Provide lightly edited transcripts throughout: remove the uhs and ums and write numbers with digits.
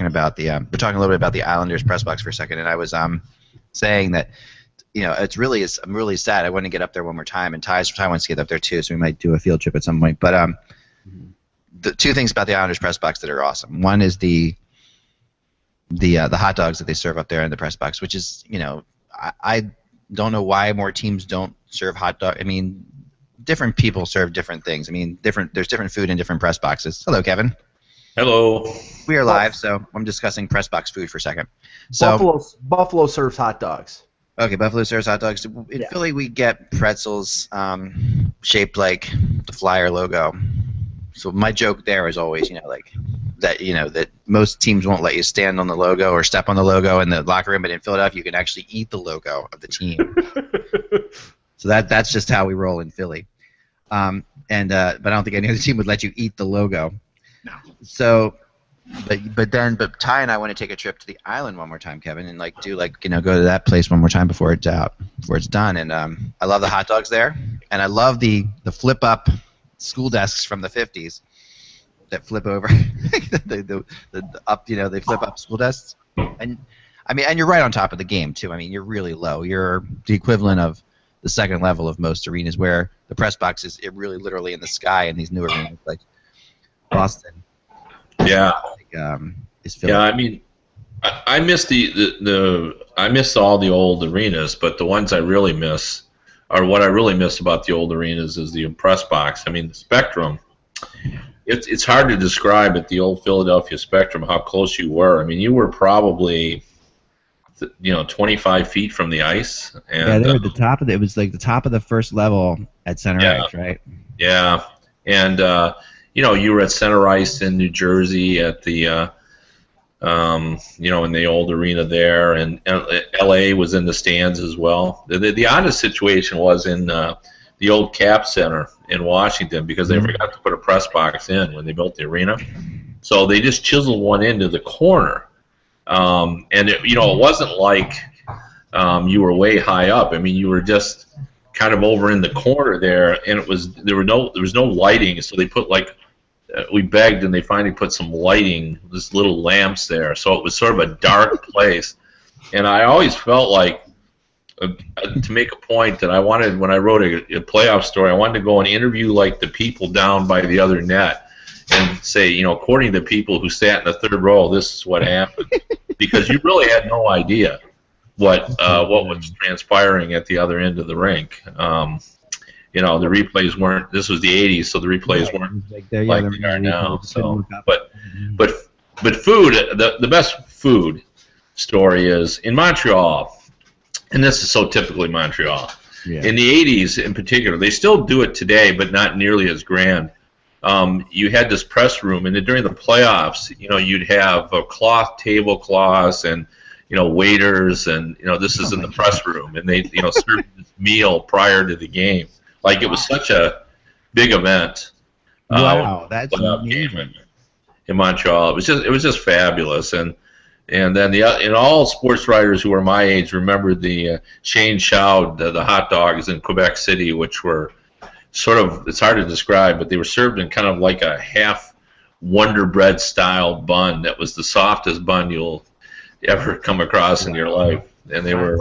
about the we're talking a little bit about the Islanders press box for a second, and I was saying that I'm really sad I want to get up there one more time, and Ty wants to get up there too, so we might do a field trip at some point. But the two things about the Islanders press box that are awesome. One is the hot dogs that they serve up there in the press box, which is I don't know why more teams don't serve hot dog. I mean, different people serve different things. I mean, there's different food in different press boxes. Hello, Kevin. Hello. We are live, so I'm discussing press box food for a second. So Buffalo serves hot dogs. Okay, Buffalo serves hot dogs. In Philly, we get pretzels shaped like the Flyer logo. So my joke there is always, that most teams won't let you stand on the logo or step on the logo in the locker room, but in Philadelphia, you can actually eat the logo of the team. So that's just how we roll in Philly. But I don't think any other team would let you eat the logo. No. So, but Ty and I want to take a trip to the island one more time, Kevin, and go to that place one more time before it's done. And I love the hot dogs there, and I love the flip up school desks from the 50s that flip over. the up, they flip up school desks, and you're right on top of the game too. I mean, you're really low. You're the equivalent of the second level of most arenas, where the press box is really literally in the sky in these new arenas like Boston. Yeah. Is Philly. Yeah, I mean, I miss I miss all the old arenas, but the ones I really miss, or what I really miss about the old arenas, is the press box. I mean, the Spectrum. It's hard to describe at the old Philadelphia Spectrum how close you were. I mean, you were probably 25 feet from the ice. And, they were at the top of it. It was like the top of the first level at center ice, right? Yeah, and you were at center ice in New Jersey at the in the old arena there, and L.A. was in the stands as well. The oddest situation was in the old Cap Center in Washington, because they forgot to put a press box in when they built the arena. So they just chiseled one into the corner. And it wasn't like you were way high up. I mean, you were just kind of over in the corner there, and there was no lighting, so they put we begged, and they finally put some lighting, this little lamps there, so it was sort of a dark place. And I always felt like, to make a point, that I wanted, when I wrote a playoff story, I wanted to go and interview the people down by the other net and say, according to people who sat in the third row, this is what happened, because you really had no idea what was transpiring at the other end of the rink. The replays weren't. This was the '80s, so the replays weren't like they are now. So, but food. The best food story is in Montreal, and this is so typically Montreal. Yeah. In the '80s, in particular, they still do it today, but not nearly as grand. You had this press room, and during the playoffs, you'd have tablecloths, and waiters, and this is in the press room, and they serve this meal prior to the game. Like, it was such a big event. Wow, that's amazing. In Montreal, it was just fabulous, and then all sports writers who are my age remember the Shane Shoud, the hot dogs in Quebec City, which were sort of, it's hard to describe, but they were served in kind of like a half Wonder Bread style bun that was the softest bun you'll ever come across in your life. And they were,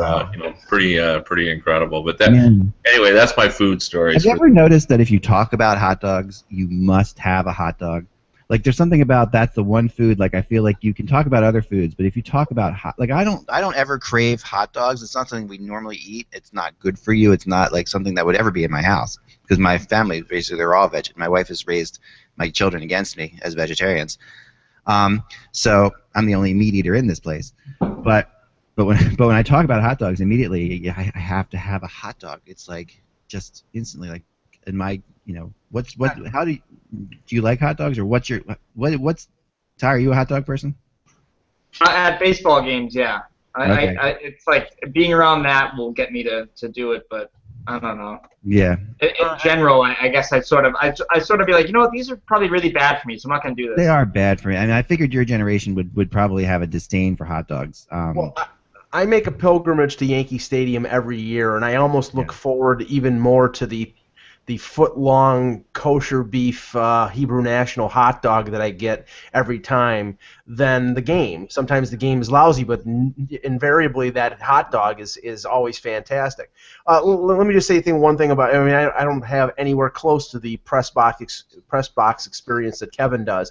pretty incredible. But anyway, that's my food story. Have you ever noticed that if you talk about hot dogs, you must have a hot dog? Like, there's something about that's the one food. Like, I feel like you can talk about other foods, but if you talk about I don't ever crave hot dogs. It's not something we normally eat. It's not good for you. It's not like something that would ever be in my house, because my family, basically, they're all vegetarian. My wife has raised my children against me as vegetarians. So I'm the only meat eater in this place. But when I talk about hot dogs, immediately I have to have a hot dog. It's like just instantly, like, in my how do you like hot dogs, or what's Ty, are you a hot dog person? At baseball games, yeah. Okay. It's like being around that will get me to do it, but I don't know. Yeah. In general, I guess I'd sort of be like, these are probably really bad for me, so I'm not going to do this. They are bad for me. I mean, I figured your generation would probably have a disdain for hot dogs. Well, I make a pilgrimage to Yankee Stadium every year, and I almost look forward even more to the the foot-long kosher beef Hebrew National hot dog that I get every time than the game. Sometimes the game is lousy, but invariably that hot dog is always fantastic. Let me just say one thing about. I mean, I don't have anywhere close to the press box experience that Kevin does,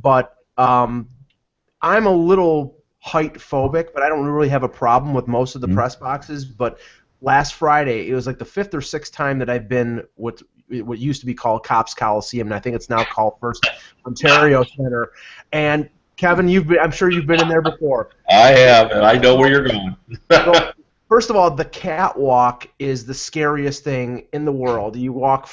but I'm a little height phobic, but I don't really have a problem with most of the press boxes. But last Friday, it was like the 5th or 6th time that I've been what used to be called Cops Coliseum, and I think it's now called First Ontario Center. And Kevin, I'm sure you've been in there before. I have, and I know where you're going. Well, first of all, the catwalk is the scariest thing in the world. You walk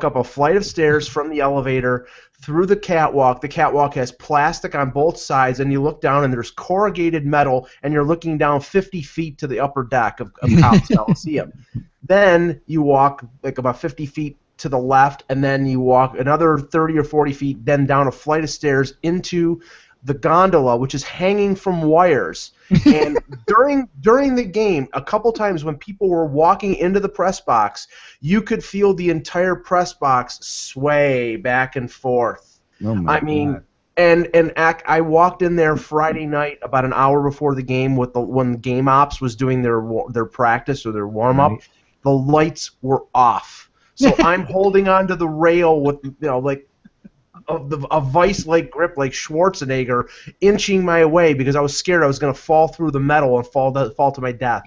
up a flight of stairs from the elevator through the catwalk. The catwalk has plastic on both sides, and you look down, and there's corrugated metal, and you're looking down 50 feet to the upper deck of Cops Coliseum. Then you walk like about 50 feet to the left, and then you walk another 30 or 40 feet, then down a flight of stairs into the gondola, which is hanging from wires. And during the game, a couple times when people were walking into the press box, you could feel the entire press box sway back and forth. Oh my God. And I walked in there Friday night about an hour before the game when game ops was doing their practice or their warm up. Right. The lights were off, so I'm holding onto the rail with like a vice-like grip like Schwarzenegger, inching my way because I was scared I was going to fall through the metal and fall to my death.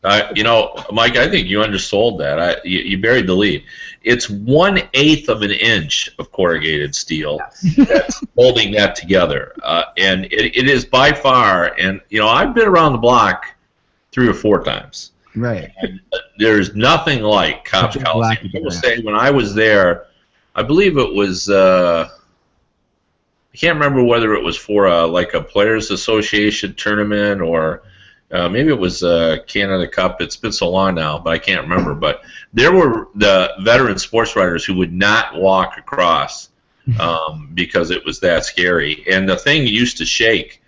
Mike, I think you undersold that. You buried the lead. It's 1/8 of an inch of corrugated steel that's holding that together, and it is by far. And I've been around the block 3 or 4 times. Right. And there's nothing like Cops Coliseum. I will say when I was there, I believe it was. I can't remember whether it was for like a Players Association tournament or maybe it was Canada Cup. It's been so long now, but I can't remember. But there were the veteran sports writers who would not walk across because it was that scary, and the thing used to shake.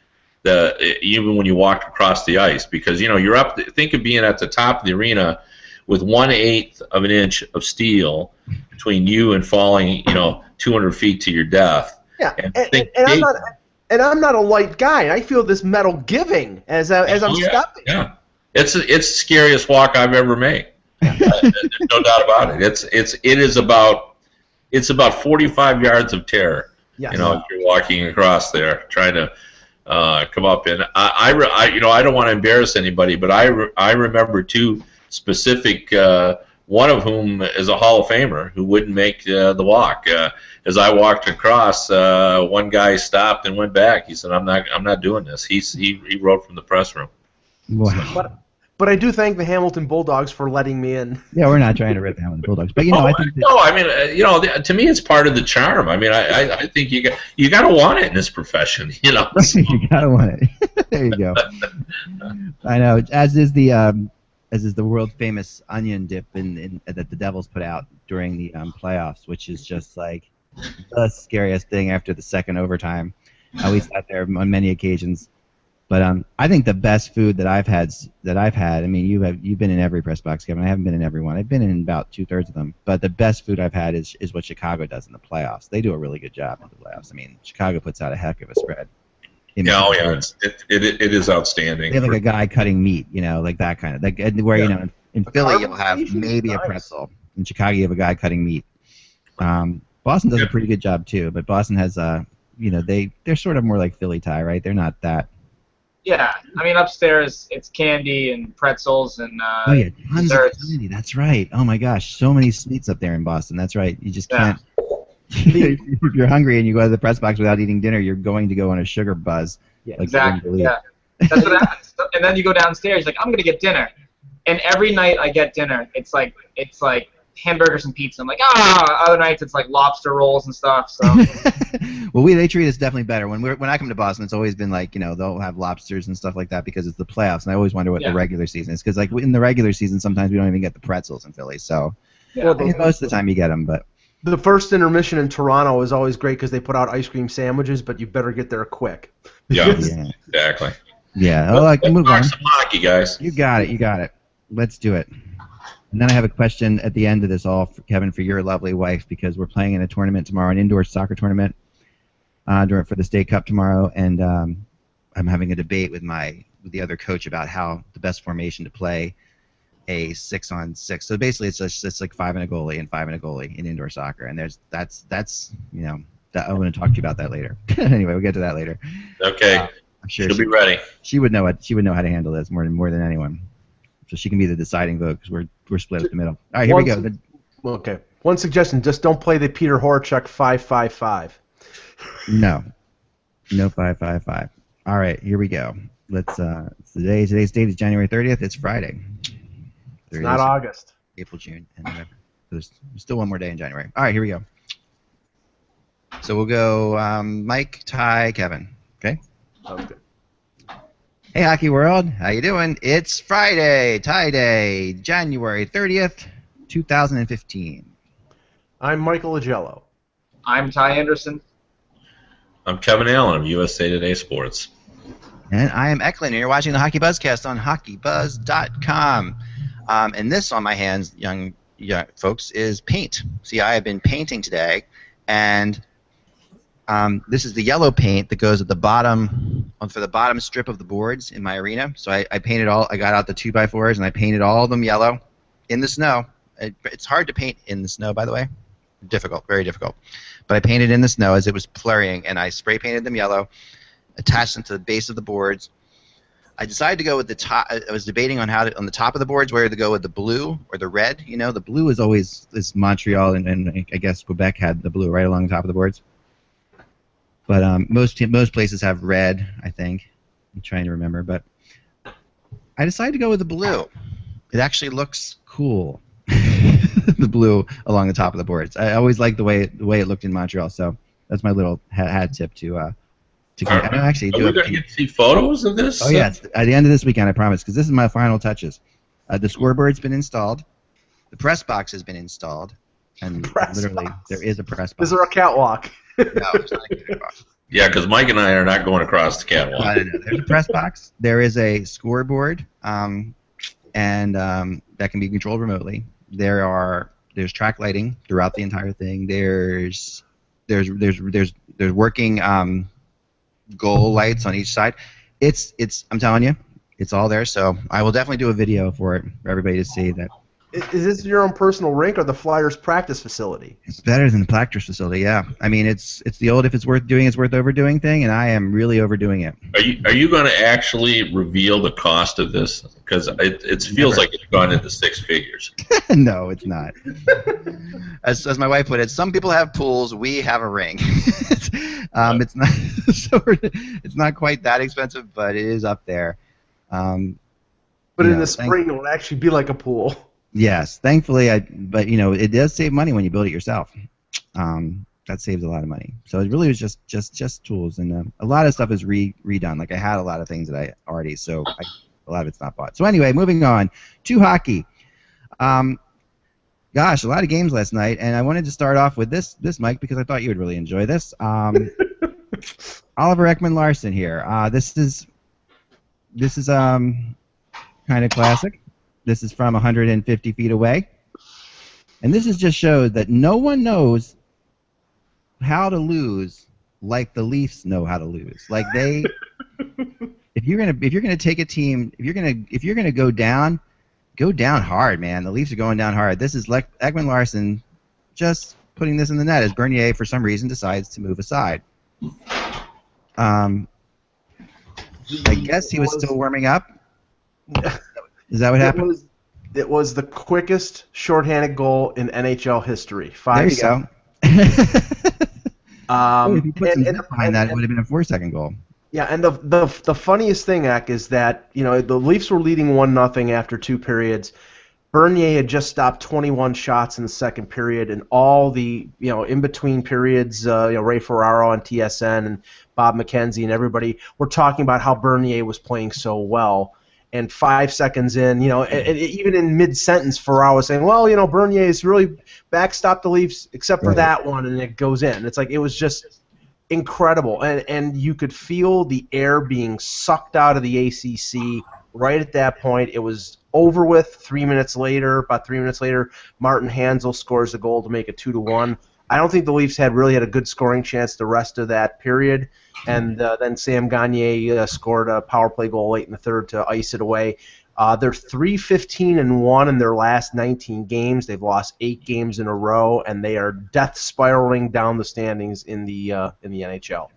Even when you walked across the ice, because you're up. Think of being at the top of the arena with 1/8 of an inch of steel between you and falling, 200 feet to your death. Yeah, and I'm not a light guy. I feel this metal giving as I'm stepping. Yeah, it's the scariest walk I've ever made. There's no doubt about it. It's about 45 yards of terror. Yes. If you're walking across there trying to come up. And I don't want to embarrass anybody, but I remember 2 specific. One of whom is a Hall of Famer who wouldn't make the walk. As I walked across, one guy stopped and went back. He said, "I'm not doing this." He wrote from the press room. Wow. But I do thank the Hamilton Bulldogs for letting me in. Yeah, we're not trying to rip the Hamilton Bulldogs, but I think to me it's part of the charm. I mean, I think you got to want it in this profession. You got to want it. There you go. I know. As is the world famous onion dip that the Devils put out during the playoffs, which is just like the scariest thing after the second overtime. We sat there on many occasions. But I think the best food that I've had. I mean, you've been in every press box, Kevin. I haven't been in every one. I've been in about 2/3 of them. But the best food I've had is what Chicago does in the playoffs. They do a really good job in the playoffs. I mean, Chicago puts out a heck of a spread. Yeah, it is outstanding. They have like a guy cutting meat, like that kind of where in Philly you'll have maybe a pretzel. In Chicago you have a guy cutting meat. Boston does a pretty good job too, but Boston has they're sort of more like Philly tie, right? They're not that. Yeah, I mean upstairs it's candy and pretzels and tons desserts. of candy. That's right. Oh my gosh, so many sweets up there in Boston. That's right. You just can't. If you're hungry and you go to the press box without eating dinner, you're going to go on a sugar buzz. Yeah, exactly. Yeah, that's what happens. And then you go downstairs, like I'm gonna get dinner, and every night I get dinner, it's like hamburgers and pizza. I'm like, other nights it's like lobster rolls and stuff. So. Well, they treat us definitely better. When I come to Boston, it's always been like they'll have lobsters and stuff like that because it's the playoffs, and I always wonder what the regular season is because like in the regular season sometimes we don't even get the pretzels in Philly. So most of the time you get them, but. The first intermission in Toronto is always great because they put out ice cream sandwiches, but you better get there quick. Yeah, exactly. Yeah. Well, move on. Some hockey, guys. You got it. Let's do it. And then I have a question at the end of this all, for Kevin, for your lovely wife, because we're playing in a tournament tomorrow, an indoor soccer tournament for the state cup tomorrow, and I'm having a debate with the other coach about how the best formation to play a 6-on-6. So basically, it's like 5 and a goalie and 5 and a goalie in indoor soccer, and that's I want to talk to you about that later. Anyway, we'll get to that later. Okay. I'm sure she'll be ready. She would know how to handle this more than anyone. So she can be the deciding vote because we're split up the middle. All right, here we go. Okay. One suggestion: just don't play the Peter Horachek 5-5-5. No 5-5-5. All right, here we go. Let's. Today's date is January 30th. It's Friday. It's not August. April, June, and November. There's still one more day in January. All right, here we go. So we'll go Mike, Ty, Kevin. Okay? Okay. Hey, Hockey World. How you doing? It's Friday, Tie Day, January 30th, 2015. I'm Michael Agello. I'm Ty Anderson. I'm Kevin Allen of USA Today Sports. And I am Eklund, and you're watching the HockeyBuzzCast on HockeyBuzz.com. And this on my hands, young folks, is paint. See, I have been painting today, and this is the yellow paint that goes at the bottom, for the bottom strip of the boards in my arena. So I painted all. I got out the 2x4s and I painted all of them yellow in the snow. It's hard to paint in the snow, by the way. Difficult, very difficult. But I painted in the snow as it was flurrying, and I spray painted them yellow, attached them to the base of the boards. I decided to go with the top. I was debating on on the top of the boards whether to go with the blue or the red. You know, the blue is always this Montreal and I guess Quebec had the blue right along the top of the boards. But most places have red, I think. I'm trying to remember, but I decided to go with the blue. It actually looks cool, the blue along the top of the boards. I always liked the way it looked in Montreal, so that's my little hat tip to. I actually do. Are we going to get to see photos of this? Oh yeah, at the end of this weekend, I promise, because this is my final touches. The scoreboard's been installed, the press box has been installed, and there is a press box. Is there a catwalk? No, it's not a catwalk. Yeah, because Mike and I are not going across the catwalk. No. There's a press box. There is a scoreboard, and that can be controlled remotely. There's track lighting throughout the entire thing. There's working goal lights on each side. I'm telling you, it's all there. So I will definitely do a video for it for everybody to see that. Is this your own personal rink or the Flyers practice facility? It's better than the practice facility, yeah. I mean, it's the old if it's worth doing, it's worth overdoing thing, and I am really overdoing it. Are you going to actually reveal the cost of this? Because it feels like it's gone into 6 figures. No, it's not. As my wife put it, some people have pools, we have a rink. It's not it's not quite that expensive, but it is up there. But in the spring, it will actually be like a pool. Yes, thankfully, but it does save money when you build it yourself. That saves a lot of money. So it really was just tools, and a lot of stuff is redone. Like I had a lot of things that I already, so a lot of it's not bought. So anyway, moving on to hockey. Gosh, a lot of games last night, and I wanted to start off with this Mike, because I thought you would really enjoy this. Oliver Ekman-Larsson here. This is kind of classic. This is from 150 feet away. And this just shows that no one knows how to lose like the Leafs know how to lose. Like if you're gonna take a team, if you're gonna go down hard, man. The Leafs are going down hard. This is Ekman-Larsson just putting this in the net as Bernier for some reason decides to move aside. I guess he was still warming up. Is that what happened? It was the quickest shorthanded goal in NHL history. 5 seconds. There you go. If you put some zip behind that, it would have been a 4-second goal. Yeah, and the funniest thing, Eck, is that the Leafs were leading 1-0 after 2 periods. Bernier had just stopped 21 shots in the second period, and all the in between periods, Ray Ferraro on TSN and Bob McKenzie and everybody were talking about how Bernier was playing so well. And 5 seconds in, and even in mid-sentence, Ferraro was saying, well, Bernier's really backstopped the Leafs except for that one, and it goes in. It's like it was just incredible. And you could feel the air being sucked out of the ACC right at that point. It was over with 3 minutes later. About 3 minutes later, Martin Hansel scores a goal to make it 2-1. I don't think the Leafs really had a good scoring chance the rest of that period. And then Sam Gagner scored a power play goal late in the third to ice it away. They're 3-15-1 in their last 19 games. They've lost 8 games in a row, and they are death spiraling down the standings in the NHL.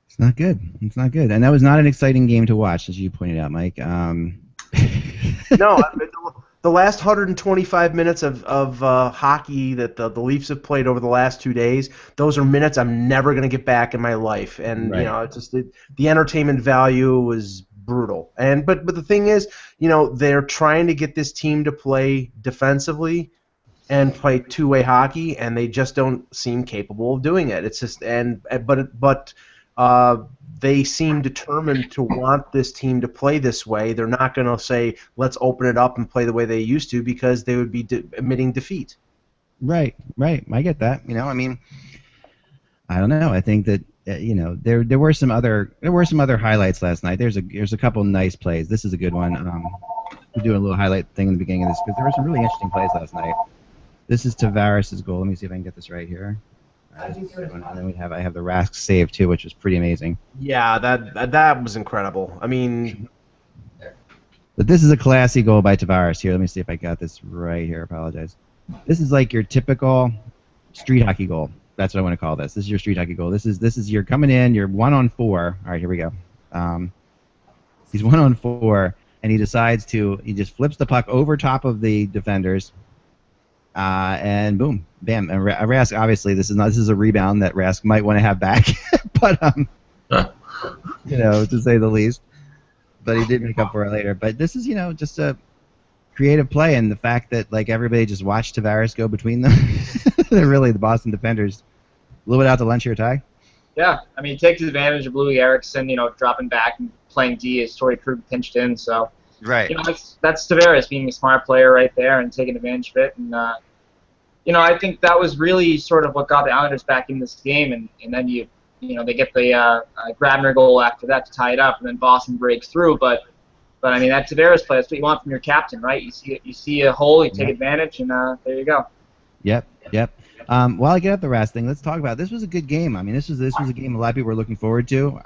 It's not good. It's not good. And that was not an exciting game to watch, as you pointed out, Mike. No, the last 125 minutes of hockey that the Leafs have played over the last 2 days, those are minutes I'm never going to get back in my life. And Right. it's just the entertainment value was brutal. And but the thing is, they're trying to get this team to play defensively and play two-way hockey, and they just don't seem capable of doing it. It's just but they seem determined to want this team to play this way. They're not going to say, let's open it up and play the way they used to, because they would be admitting defeat. Right. I get that. I mean, I don't know. I think that there were some other highlights last night. There's a couple nice plays. This is a good one. We're doing a little highlight thing in the beginning of this because there were some really interesting plays last night. This is Tavares' goal. Let me see if I can get this right here. And then I have the Rask save too, which was pretty amazing. Yeah, that was incredible. I mean, but this is a classy goal by Tavares here. Let me see if I got this right here. I apologize. This is like your typical street hockey goal. That's what I want to call this. This is your street hockey goal. This is you're coming in. You're 1-on-4. All right, here we go. He's 1-on-4, and he just flips the puck over top of the defenders. And boom, bam. And Rask, obviously, this is a rebound that Rask might want to have back, but to say the least. But he did make up for it later. But this is just a creative play, and the fact that everybody just watched Tavares go between them. They're really the Boston defenders. A little bit out to lunch here, Ty. Yeah, I mean, he takes advantage of Louis Eriksson, dropping back and playing D as Torrey Krug pinched in. So Right. That's Tavares being a smart player right there and taking advantage of it. And I think that was really sort of what got the Islanders back in this game. And then they get the Grabner goal after that to tie it up, and then Boston breaks through. But I mean, that Tavares play, that's what you want from your captain, right? You see a hole, you take advantage, and there you go. Yep. While I get up the Rask thing, let's talk about it. This was a good game. I mean, this was a game a lot of people were looking forward to.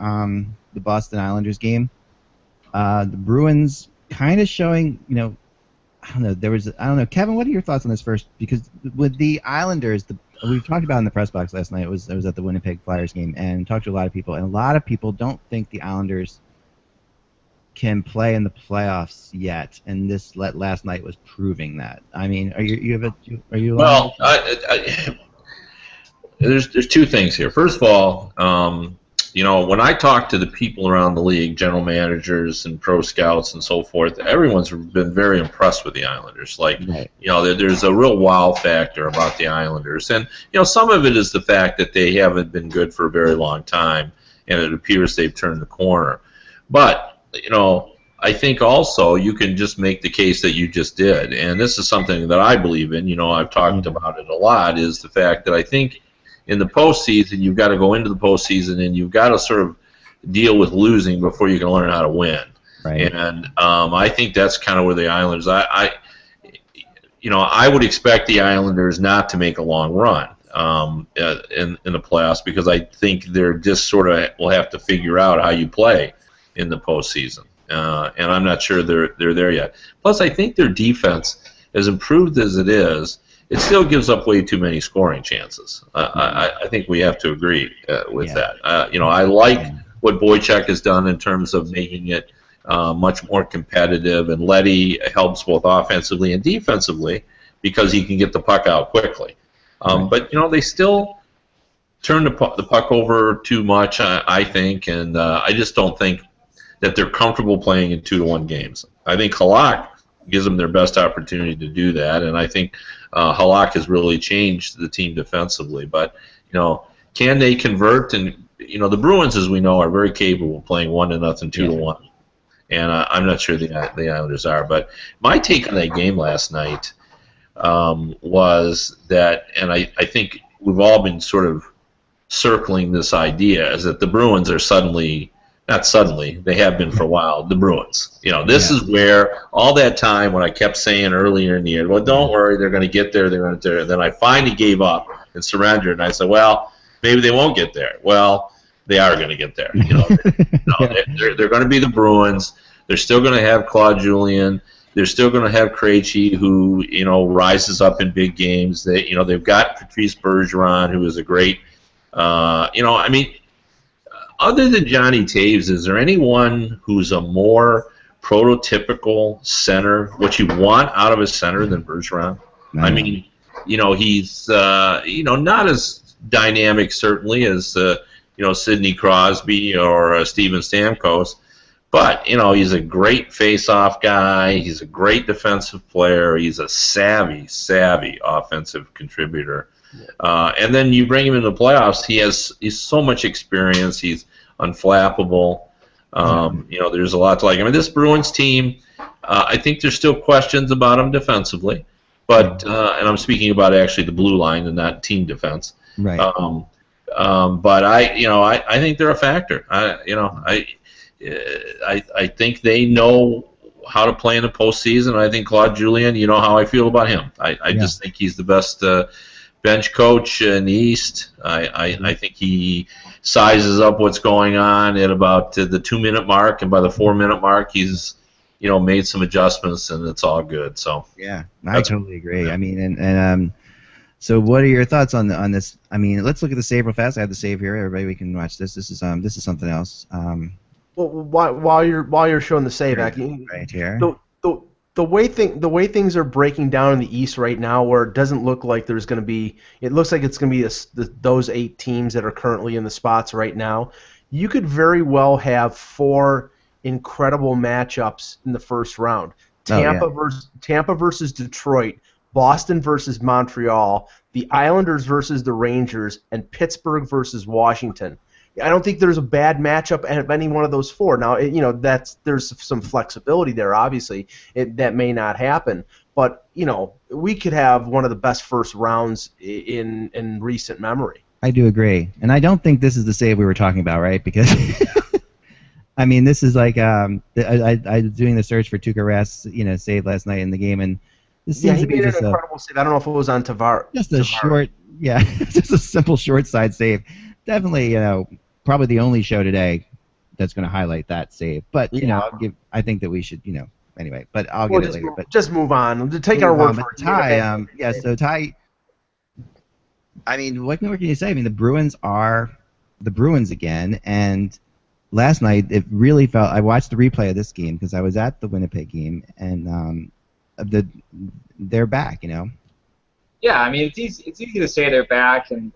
The Boston Islanders game. The Bruins kind of showing, I don't know. Kevin, what are your thoughts on this first? Because with the Islanders, we've talked about in the press box last night. I was at the Winnipeg Flyers game and talked to a lot of people, and a lot of people don't think the Islanders can play in the playoffs yet, and this last night was proving that. I mean, are you? Well, there's two things here. First of all, when I talk to the people around the league, general managers and pro scouts and so forth, everyone's been very impressed with the Islanders. Right. There's a real wow factor about the Islanders, and some of it is the fact that they haven't been good for a very long time, and it appears they've turned the corner. But I think also you can just make the case that you just did, and this is something that I believe in. I've talked about it a lot, is the fact that I think in the postseason you've got to go into the postseason and you've got to sort of deal with losing before you can learn how to win. Right. And I think that's kind of where the Islanders. I would expect the Islanders not to make a long run in the playoffs, because I think they're just sort of will have to figure out how you play in the postseason, and I'm not sure they're there yet. Plus, I think their defense, as improved as it is, it still gives up way too many scoring chances. I think we have to agree with that. I like what Boychuk has done in terms of making it much more competitive, and Leddy helps both offensively and defensively because he can get the puck out quickly. But they still turn the puck over too much, I think, and I just don't think that they're comfortable playing in 2-1 games. I think Halak gives them their best opportunity to do that, and I think Halak has really changed the team defensively. But can they convert? And the Bruins, as we know, are very capable of playing 1-0, 2-1, and I'm not sure the Islanders are. But my take on that game last night was that, and I think we've all been sort of circling this idea, is that the Bruins are suddenly not suddenly, they have been for a while, the Bruins. This is where all that time when I kept saying earlier in the year, well, don't worry, they're going to get there, they're going to get there. And then I finally gave up and surrendered, and I said, well, maybe they won't get there. Well, they are going to get there. They're going to be the Bruins. They're still going to have Claude Julien. They're still going to have Krejci, who rises up in big games. They've got Patrice Bergeron, who is a great. Other than Johnny Taves, is there anyone who's a more prototypical center, what you want out of a center, than Bergeron? He's not as dynamic certainly as Sidney Crosby or Steven Stamkos, but he's a great face-off guy. He's a great defensive player. He's a savvy offensive contributor. And then you bring him in the playoffs. He's so much experience. He's unflappable. There's a lot to like. This Bruins team, I think there's still questions about them defensively, but and I'm speaking about actually the blue line and not team defense. Right. But I think they're a factor. I think they know how to play in the postseason. I think Claude Julien, you know how I feel about him. I just think he's the best bench coach in the East. I think he sizes up what's going on at about the 2-minute mark, and by the 4-minute mark, he's made some adjustments, and it's all good. So yeah, I totally agree. So what are your thoughts on this? Let's look at the save real fast. I have the save here. Everybody, we can watch this. This is something else. Well, while you're showing the save, right here. The way things are breaking down in the East right now, where it doesn't look like there's going to be, it looks like it's going to be those 8 teams that are currently in the spots right now. You could very well have 4 incredible matchups in the first round. Tampa versus Detroit, Boston versus Montreal, the Islanders versus the Rangers, and Pittsburgh versus Washington. I don't think there's a bad matchup of any one of those 4. Now, there's some flexibility there. Obviously, that may not happen, but we could have one of the best first rounds in recent memory. I do agree, and I don't think this is the save we were talking about, right? Because this is like I was doing the search for Tuukka Rask's save last night in the game, and this seems to be made just an incredible save. I don't know if it was on Tavares. Just a short, just a simple short side save. Definitely, probably the only show today that's going to highlight that save. But I think that we should, anyway. But I'll get it later. But just move on. Take our word for it. Ty, so Ty, what more can you say? The Bruins are the Bruins again, and last night it really felt. I watched the replay of this game because I was at the Winnipeg game, and they're back. Yeah, it's easy to say they're back and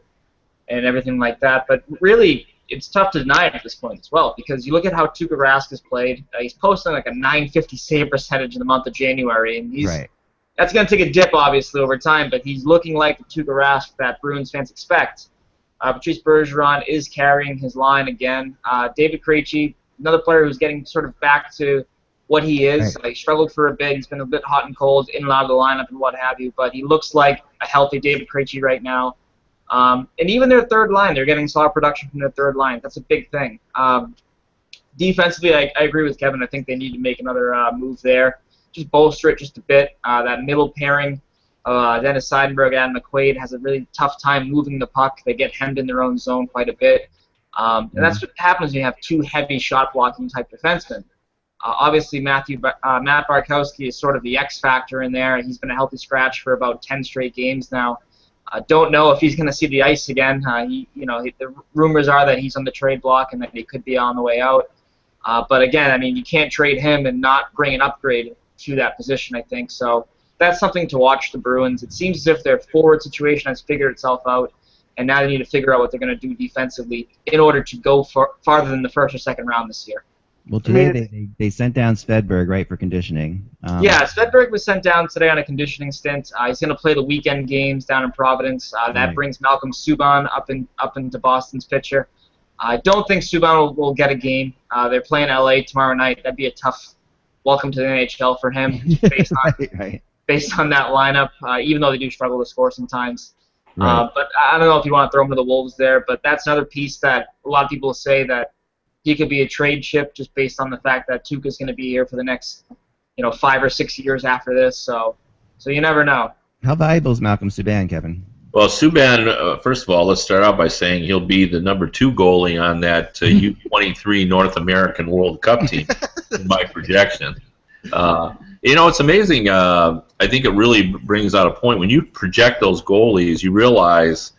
everything like that, but really it's tough to deny it at this point as well, because you look at how Tuukka Rask has played. He's posting like a .950 save percentage in the month of January, and that's going to take a dip obviously over time, but he's looking like the Tuukka Rask that Bruins fans expect. Patrice Bergeron is carrying his line again. David Krejci, another player who's getting sort of back to what he is. He struggled for a bit. He's been a bit hot and cold in and out of the lineup and what have you, but he looks like a healthy David Krejci right now. And even their third line, they're getting solid production from their third line. That's a big thing. Defensively, I agree with Kevin. I think they need to make another move there. Just bolster it just a bit. That middle pairing, Dennis Seidenberg, Adam McQuaid, has a really tough time moving the puck. They get hemmed in their own zone quite a bit. And that's what happens when you have 2 heavy shot-blocking type defensemen. Obviously, Matt Barkowski is sort of the X factor in there. He's been a healthy scratch for about 10 straight games now. Don't know if he's going to see the ice again. The rumors are that he's on the trade block and that he could be on the way out. But again, you can't trade him and not bring an upgrade to that position, I think. So that's something to watch the Bruins. It seems as if their forward situation has figured itself out, and now they need to figure out what they're going to do defensively in order to go farther than the first or second round this year. Well, today they sent down Svedberg, right, for conditioning. Svedberg was sent down today on a conditioning stint. He's going to play the weekend games down in Providence. That brings Malcolm Subban up into Boston's picture. I don't think Subban will get a game. They're playing LA tomorrow night. That'd be a tough welcome to the NHL for him based on that lineup, even though they do struggle to score sometimes. But I don't know if you want to throw him to the Wolves there, but that's another piece that a lot of people say that he could be a trade chip just based on the fact that Tuukka's going to be here for the next 5 or 6 years after this. So you never know. How valuable is Malcolm Subban, Kevin? Well, Subban, first of all, let's start out by saying he'll be the number 2 goalie on that U23 North American World Cup team, in my projection. It's amazing. I think it really brings out a point. When you project those goalies, you realize,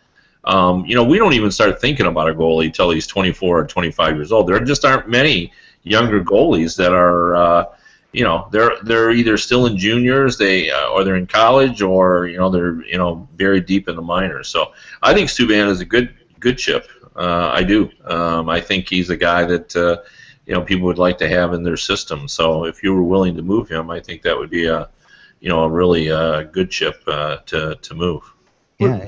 we don't even start thinking about a goalie until he's 24 or 25 years old. There just aren't many younger goalies that are, they're either still in juniors, or they're in college, or they're very deep in the minors. So I think Subban is a good chip. I do. I think he's a guy that people would like to have in their system. So if you were willing to move him, I think that would be a really good chip to move. Yeah,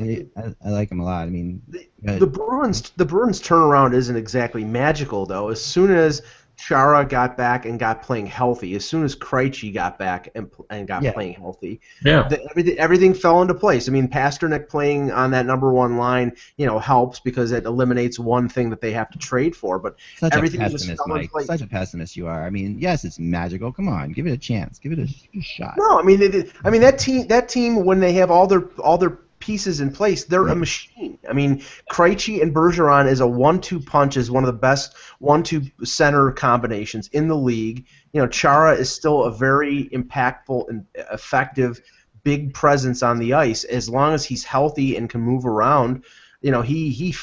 I like him a lot. I mean, the Bruins turnaround isn't exactly magical though. As soon as Chara got back and got playing healthy, as soon as Krejci got back and got playing healthy, everything fell into place. I mean, Pasternak playing on that number 1 line, helps because it eliminates one thing that they have to trade for. But such everything a pessimist, Mike. Such a pessimist you are. I mean, yes, it's magical. Come on, give it a chance. Give it a shot. No, I mean, that team when they have all their pieces in place, they're a machine. I mean, Krejci and Bergeron is a 1-2 punch, is one of the best 1-2 center combinations in the league. Chara is still a very impactful and effective big presence on the ice as long as he's healthy and can move around. He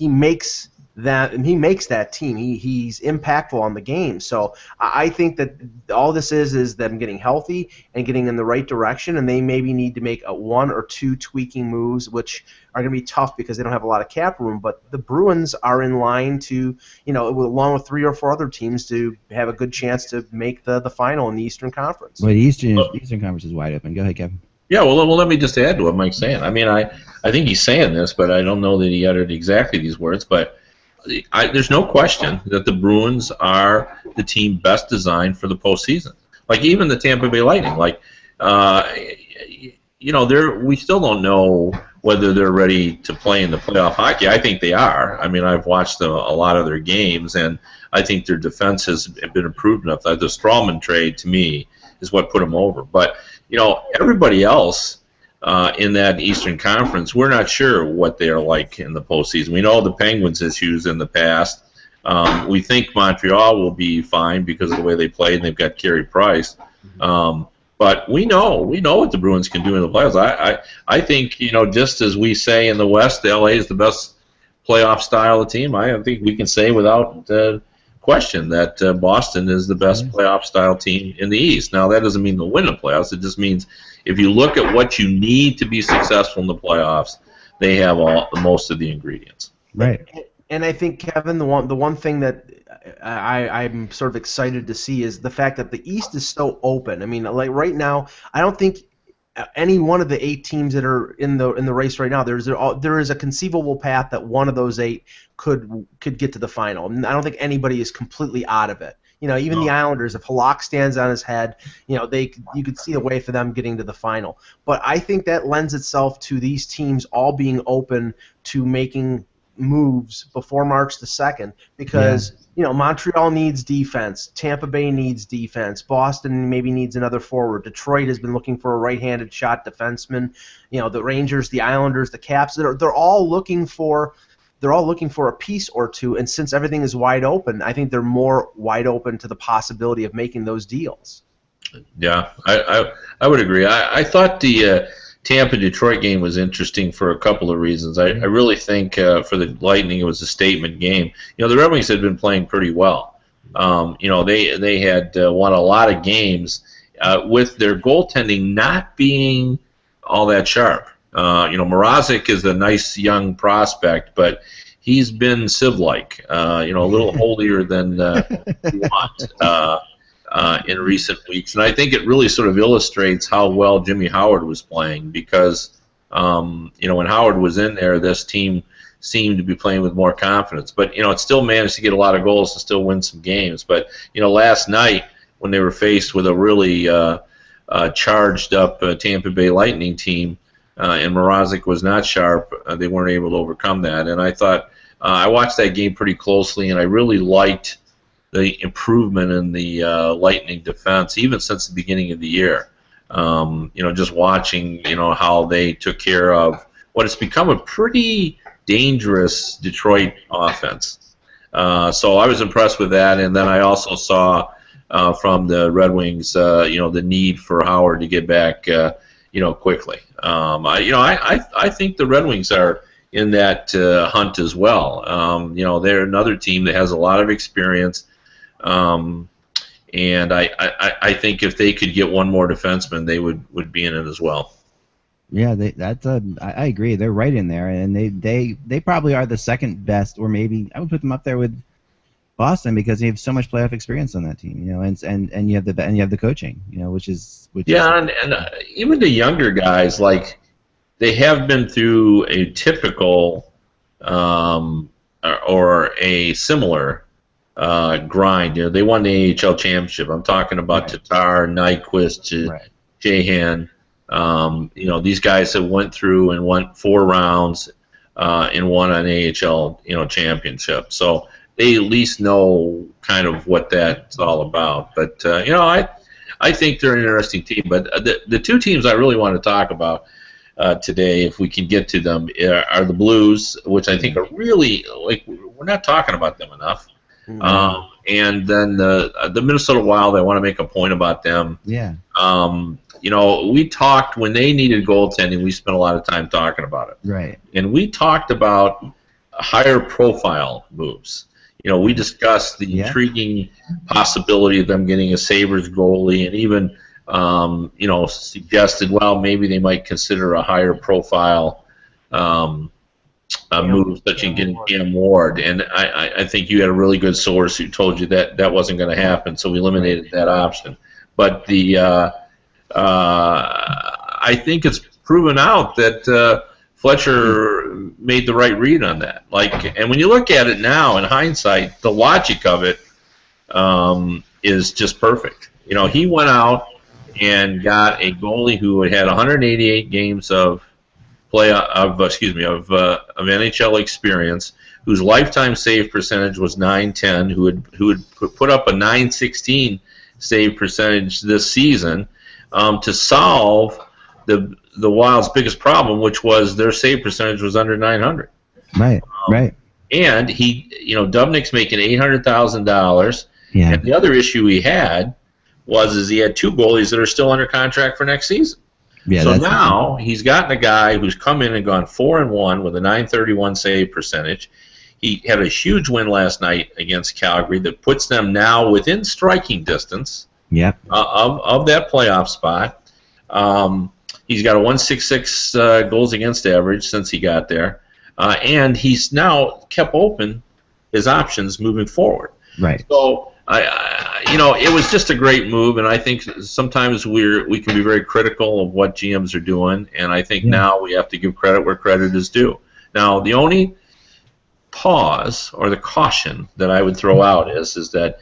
makes that, and he makes that team. He's impactful on the game. So I think that all this is them getting healthy and getting in the right direction, and they maybe need to make a 1 or 2 tweaking moves, which are going to be tough because they don't have a lot of cap room. But the Bruins are in line to, along with 3 or 4 other teams, to have a good chance to make the final in the Eastern Conference. Well, the Eastern Conference is wide open. Go ahead, Kevin. Yeah, well, let me just add to what Mike's saying. I mean, I think he's saying this, but I don't know that he uttered exactly these words, but there's no question that the Bruins are the team best designed for the postseason. Like even the Tampa Bay Lightning, we still don't know whether they're ready to play in the playoff hockey. I think they are. I mean, I've watched a lot of their games, and I think their defense has been improved enough. The Strawman trade, to me, is what put them over. But everybody else in that Eastern Conference, we're not sure what they are like in the postseason. We know the Penguins' issues in the past. We think Montreal will be fine because of the way they played, and they've got Carey Price. But we know what the Bruins can do in the playoffs. I think, just as we say in the West, LA is the best playoff style of team. I think we can say without question that Boston is the best playoff style team in the East. Now, that doesn't mean they'll win the playoffs. It just means if you look at what you need to be successful in the playoffs, they have most of the ingredients. Right. And I think, Kevin, the one thing that I'm sort of excited to see is the fact that the East is so open. I mean, like right now, I don't think any one of the 8 teams that are in the race right now, there is a conceivable path that one of those 8 could get to the final. I don't think anybody is completely out of it. Even the Islanders, if Halak stands on his head, you could see a way for them getting to the final. But I think that lends itself to these teams all being open to making moves before March the 2nd because Montreal needs defense, Tampa Bay needs defense, Boston maybe needs another forward, Detroit has been looking for a right-handed shot defenseman, the Rangers, the Islanders, the Caps, they're all looking for a piece or two, and since everything is wide open, I think they're more wide open to the possibility of making those deals. Yeah, I would agree. I thought the Tampa-Detroit game was interesting for a couple of reasons. I really think for the Lightning it was a statement game. The Red Wings had been playing pretty well. They had won a lot of games with their goaltending not being all that sharp. Mrazek is a nice young prospect, but he's been Civ-like, a little holier than you want in recent weeks. And I think it really sort of illustrates how well Jimmy Howard was playing because, when Howard was in there, this team seemed to be playing with more confidence. But, it still managed to get a lot of goals and still win some games. But, last night when they were faced with a really charged-up Tampa Bay Lightning team, and Mrazek was not sharp, they weren't able to overcome that. And I thought I watched that game pretty closely, and I really liked the improvement in the Lightning defense, even since the beginning of the year. Just watching, how they took care of what has become a pretty dangerous Detroit offense. So I was impressed with that, and then I also saw from the Red Wings, the need for Howard to get back, quickly. I think the Red Wings are in that hunt as well. They're another team that has a lot of experience. And I think if they could get one more defenseman, they would be in it as well. Yeah, I agree. They're right in there, and they probably are the second best, or maybe I would put them up there with Boston because they have so much playoff experience on that team. And you have the coaching, which is and even the younger guys, like they have been through a typical or a similar grind. They won the AHL championship. I'm talking about Tatar, Nyquist, Jahan. These guys have went through and won 4 rounds and won an AHL championship. So they at least know kind of what that's all about. But I think they're an interesting team. But the 2 teams I really want to talk about today, if we can get to them, are the Blues, which I think are really, like, we're not talking about them enough. And then the Minnesota Wild, I want to make a point about them. Yeah. We talked when they needed goaltending. We spent a lot of time talking about it. Right. And we talked about higher profile moves. We discussed the intriguing possibility of them getting a Sabres goalie, and even suggested, well, maybe they might consider a higher profile move, such as getting Cam Ward. And I think you had a really good source who told you that wasn't going to happen, so we eliminated that option. But I think it's proven out that Fletcher made the right read on that. And when you look at it now in hindsight, the logic of it is just perfect. He went out and got a goalie who had 188 games of NHL experience, whose lifetime save percentage was .910, who would put up a .916 save percentage this season, to solve the Wild's biggest problem, which was their save percentage was under .900. Right. And Dubnyk's making $800,000. Yeah. And the other issue he had was he had 2 goalies that are still under contract for next season. Yeah, so now he's gotten a guy who's come in and gone 4-1 with a .931 save percentage. He had a huge win last night against Calgary that puts them now within striking distance of that playoff spot. He's got a .166 goals against average since he got there, and he's now kept open his options moving forward. Right. So it was just a great move, and I think sometimes we can be very critical of what GMs are doing, and I think now we have to give credit where credit is due. Now, the only pause or the caution that I would throw out is that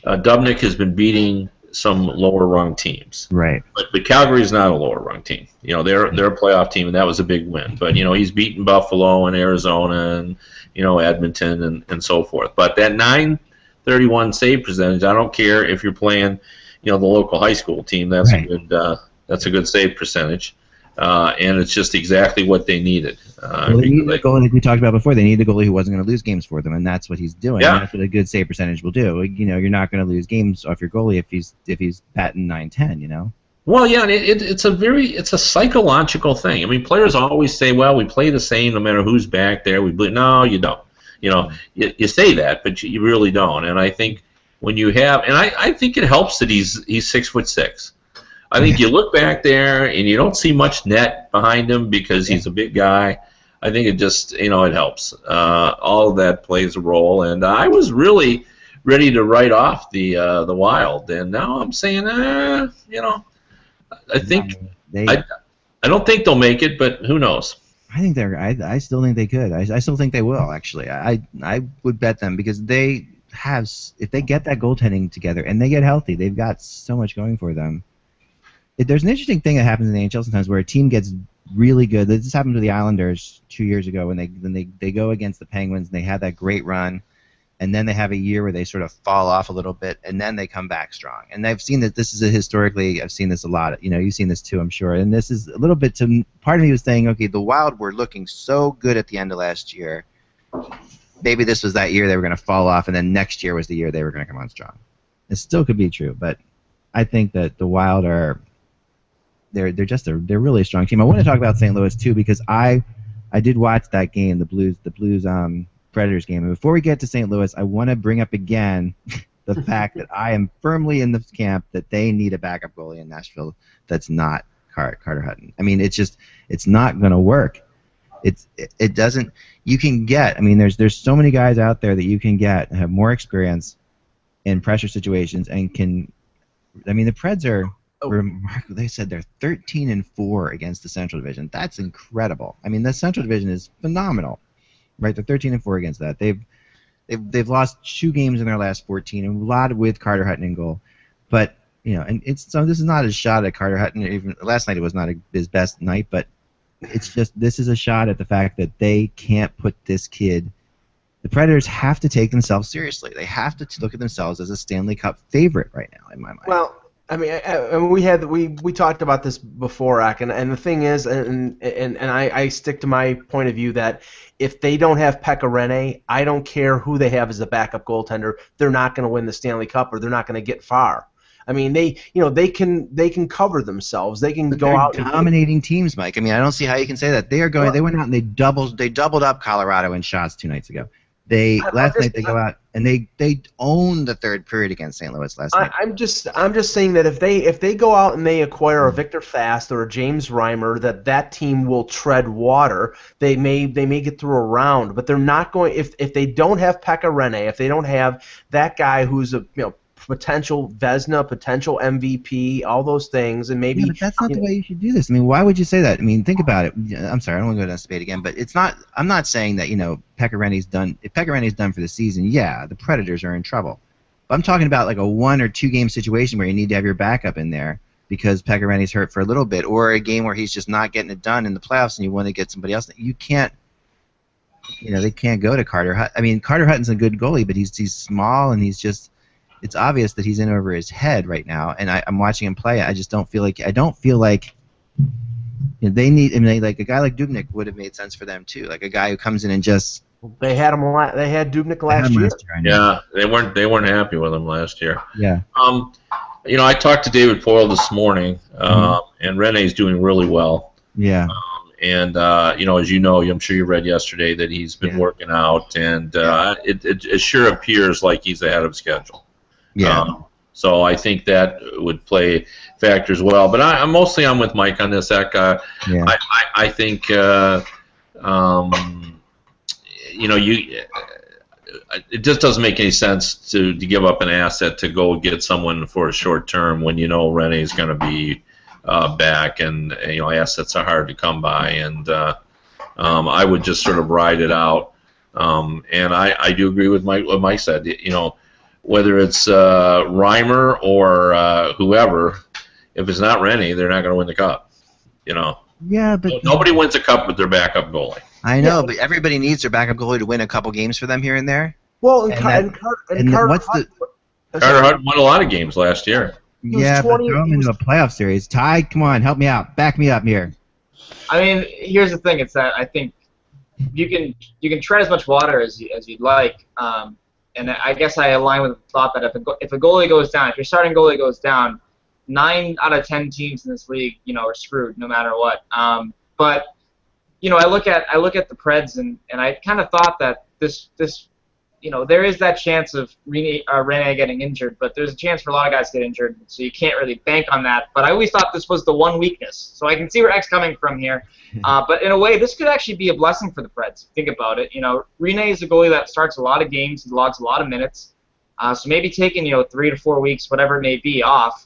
Dubnyk has been beating some lower-rung teams. Right. But Calgary is not a lower-rung team. They're a playoff team, and that was a big win. But, he's beaten Buffalo and Arizona and, Edmonton and so forth. But that .931 save percentage, I don't care if you're playing, the local high school team. That's a good save percentage. And it's just exactly what they needed. They need a goalie, like we talked about before. They need a goalie who wasn't going to lose games for them, and that's what he's doing. Yeah. And that's what a good save percentage will do. You're not going to lose games off your goalie if he's batting .910. Well, yeah, and it's a psychological thing. I mean, players always say, "Well, we play the same no matter who's back there." No, you don't. You say that, but you really don't. And I think when you have, and I think it helps that he's 6'6". I think you look back there and you don't see much net behind him because he's a big guy. I think it just, it helps. All of that plays a role, and I was really ready to write off the Wild, and now I'm saying, I think I don't think they'll make it, but who knows? I think I still think they could. I still think they will. Actually, I would bet them because they have. If they get that goaltending together and they get healthy, they've got so much going for them. There's an interesting thing that happens in the NHL sometimes where a team gets really good. This happened to the Islanders 2 years ago when they go against the Penguins and they had that great run, and then they have a year where they sort of fall off a little bit, and then they come back strong. And I've seen that this is historically, I've seen this a lot. You've seen this too, I'm sure. And this is a little bit to part of me was saying, okay, the Wild were looking so good at the end of last year. Maybe this was that year they were going to fall off, and then next year was the year they were going to come on strong. It still could be true, but I think that the Wild are. They're really a strong team. I want to talk about St. Louis too because I did watch that game, the Blues Predators game. And before we get to St. Louis, I want to bring up again the fact that I am firmly in the camp that they need a backup goalie in Nashville that's not Carter Hutton. I mean, it's not going to work. It doesn't. You can get. I mean, there's so many guys out there that you can get and have more experience in pressure situations and can. I mean, the Preds are. Remarkable. They said they're 13-4 against the Central Division. That's incredible. I mean, the Central Division is phenomenal, right? They're 13-4 against that. They've lost 2 games in their last 14, and a lot with Carter Hutton in goal. But and this is not a shot at Carter Hutton. Even last night it was not his best night, but it's just this is a shot at the fact that they can't put this kid. The Predators have to take themselves seriously. They have to look at themselves as a Stanley Cup favorite right now, in my mind. Well. I mean, we talked about this before, Ak, and the thing is, and I stick to my point of view that if they don't have Pekka Rinne, I don't care who they have as a backup goaltender, they're not going to win the Stanley Cup or they're not going to get far. I mean, they can cover themselves. They can go out dominating teams, Mike. I mean, I don't see how you can say that. They are going. They went out and they doubled up Colorado in shots 2 nights ago. Last night they go out and they own the third period against St. Louis last night. I'm just saying that if they go out and they acquire a Victor Fast or a James Reimer, that team will tread water. They may get through a round, but they're not going if they don't have Pekka Rinne, if they don't have that guy who's a potential Vezina, potential MVP, all those things, and maybe. Yeah, but that's not the way you should do this. I mean, why would you say that? I mean, think about it. I'm sorry, I don't want to go down this debate again, but it's not. I'm not saying that Pekka Rinne's done. If Pekka Rinne's done for the season, yeah, the Predators are in trouble. But I'm talking about like a 1 or 2 game situation where you need to have your backup in there because Pekka Rinne's hurt for a little bit, or a game where he's just not getting it done in the playoffs, and you want to get somebody else. You can't. They can't go to Carter Hutton. I mean, Carter Hutton's a good goalie, but he's small and he's just. It's obvious that he's in over his head right now, and I'm watching him play. I just don't feel like they need. I mean, like a guy like Dubnyk would have made sense for them too, like a guy who comes in and just. They had him. They had Dubnyk last year. Yeah, they weren't happy with him last year. Yeah. I talked to David Poyle this morning, and Rinne's doing really well. Yeah. And as you know, I'm sure you read yesterday that he's been working out, and it sure appears like he's ahead of schedule. Yeah. So I think that would play factor as well. But I'm with Mike on this. I think it just doesn't make any sense to give up an asset to go get someone for a short term when Rinne is going to be back, and assets are hard to come by, and I would just sort of ride it out. And I do agree with what Mike said. Whether it's Reimer or whoever, if it's not Rinne, they're not going to win the cup. Yeah, but nobody wins a cup with their backup goalie. I know, but everybody needs their backup goalie to win a couple games for them here and there. Well, Carter Hutton won a lot of games last year. Yeah, but throw him into a playoff series. Ty, come on, help me out. Back me up here. I mean, here's the thing. It's that I think you can tread as much water as you'd like. And I guess I align with the thought that if a goalie goes down, if your starting goalie goes down, 9 out of 10 teams in this league, are screwed no matter what. But I look at the Preds and I kind of thought that this there is that chance of Rinne getting injured, but there's a chance for a lot of guys to get injured, so you can't really bank on that. But I always thought this was the one weakness, so I can see where X's coming from here. But in a way, this could actually be a blessing for the Preds. Think about it. Rinne is a goalie that starts a lot of games, he logs a lot of minutes. So maybe taking 3 to 4 weeks, whatever it may be, off,